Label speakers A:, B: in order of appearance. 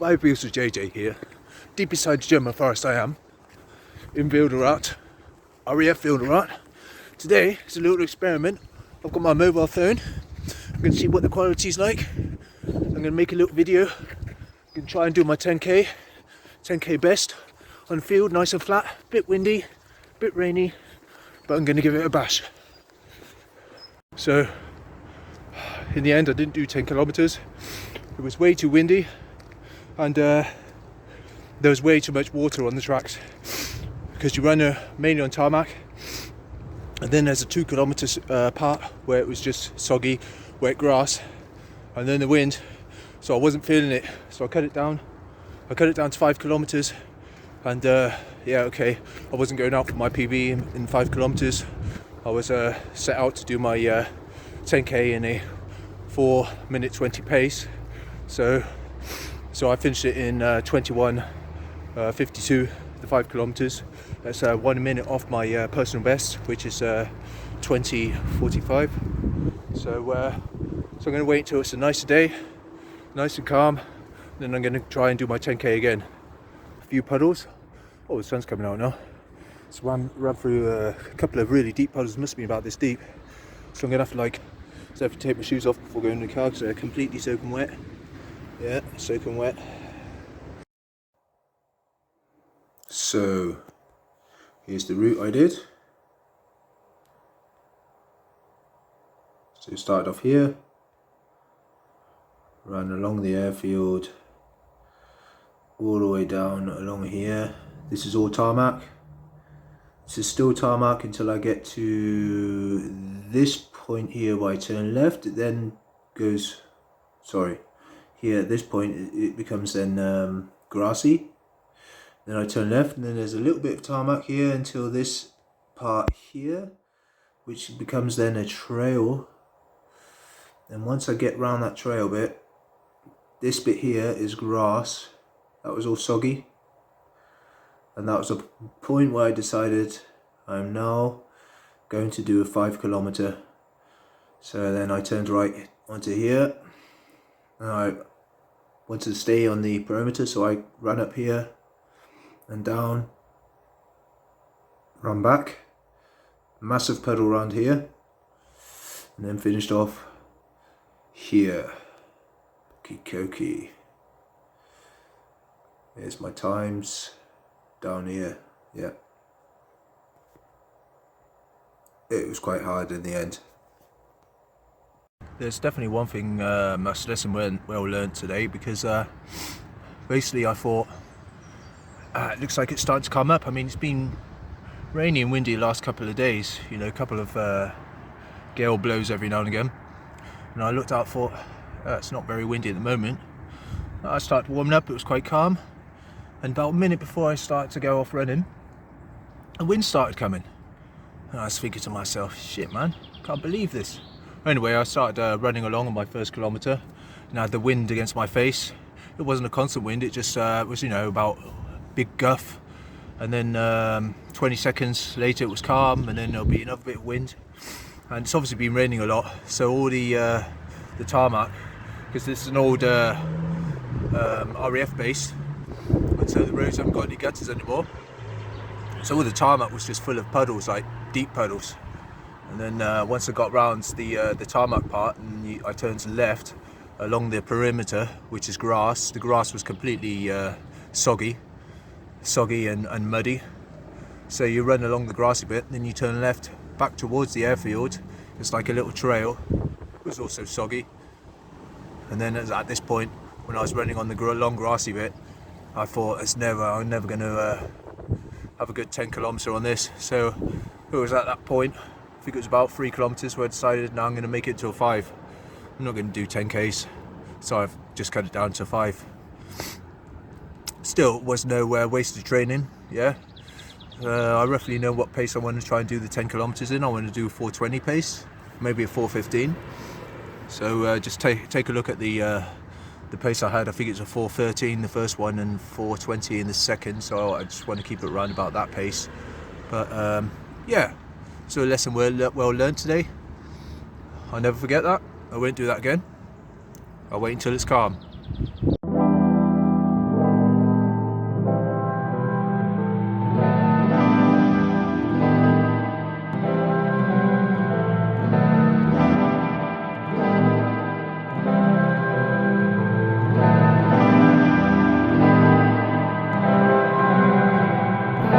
A: My abuse is JJ here, deep inside the German forest I am, in Wilderrat, RAF Wilderrat. Today it's a little experiment. I've got my mobile phone, I'm going to see what the quality's like. I'm going to make a little video, I'm going to try and do my 10k best on the field, nice and flat, bit windy, bit rainy, but I'm going to give it a bash. So, in the end I didn't do 10 kilometers, it was way too windy. And there was way too much water on the tracks because you run mainly on tarmac, and then there's a 2 kilometers part where it was just soggy, wet grass, and then the wind, so I wasn't feeling it, so I cut it down to 5 kilometers, and yeah, okay, I wasn't going out for my PB in 5 kilometers. I was set out to do my 10k in a 4:20 pace, so I finished it in 21:52, the 5 kilometers. That's 1 minute off my personal best, which is 20:45. So I'm going to wait until it's a nicer day, nice and calm. Then I'm going to try and do my 10k again. A few puddles. Oh, the sun's coming out now. So I ran through a couple of really deep puddles. Must be about this deep. So I'm going to have to take my shoes off before going in the car because they're completely soaking wet. Yeah, soaking wet. So here's the route I did. So started off here, ran along the airfield, all the way down along here. This is all tarmac. This is still tarmac until I get to this point here where I turn left. It then goes, here at this point it becomes then grassy. Then I turn left, and then there's a little bit of tarmac here until this part here, which becomes then a trail. And once I get round that trail bit, this bit here is grass. That was all soggy, and that was a point where I decided I'm now going to do a 5 kilometer. So then I turned right onto here, and I wanted to stay on the perimeter, so I ran up here and down, run back, massive pedal round here, and then finished off here. Kikoki. Here's my times down here. Yeah, it was quite hard in the end. There's definitely one thing, much lesson well learned today, because basically I thought it looks like it's starting to come up. I mean, it's been rainy and windy the last couple of days, you know, a couple of gale blows every now and again, and I looked out, thought it's not very windy at the moment. I started warming up, it was quite calm, and about a minute before I started to go off running, the wind started coming, and I was thinking to myself, shit man, can't believe this. Anyway, I started running along on my first kilometer, and I had the wind against my face. It wasn't a constant wind, it just was, you know, about big guff, and then 20 seconds later it was calm, and then there'll be another bit of wind. And it's obviously been raining a lot, so all the tarmac, because this is an old RAF base, and so the roads haven't got any gutters anymore, so all the tarmac was just full of puddles, like deep puddles. And then once I got round the tarmac part, and I turned to the left along the perimeter, which is grass, the grass was completely soggy and muddy. So you run along the grassy bit, then you turn left back towards the airfield. It's like a little trail. It was also soggy. And then at this point, when I was running on the long grassy bit, I thought I'm never going to have a good 10 kilometer on this. So it was at that point, I think it was about 3 kilometers, where I decided now I'm going to make it to a 5. I'm not going to do 10Ks, so I've just cut it down to 5. Still, was no wasted training, yeah. I roughly know what pace I want to try and do the 10 kilometers in. I want to do a 4:20 pace, maybe a 4:15. So just take a look at the pace I had. I think it's a 4:13 the first one and 4:20 in the second, so I just want to keep it around about that pace. But yeah, so a lesson well learned today. I'll never forget that. I won't do that again. I'll wait until it's calm.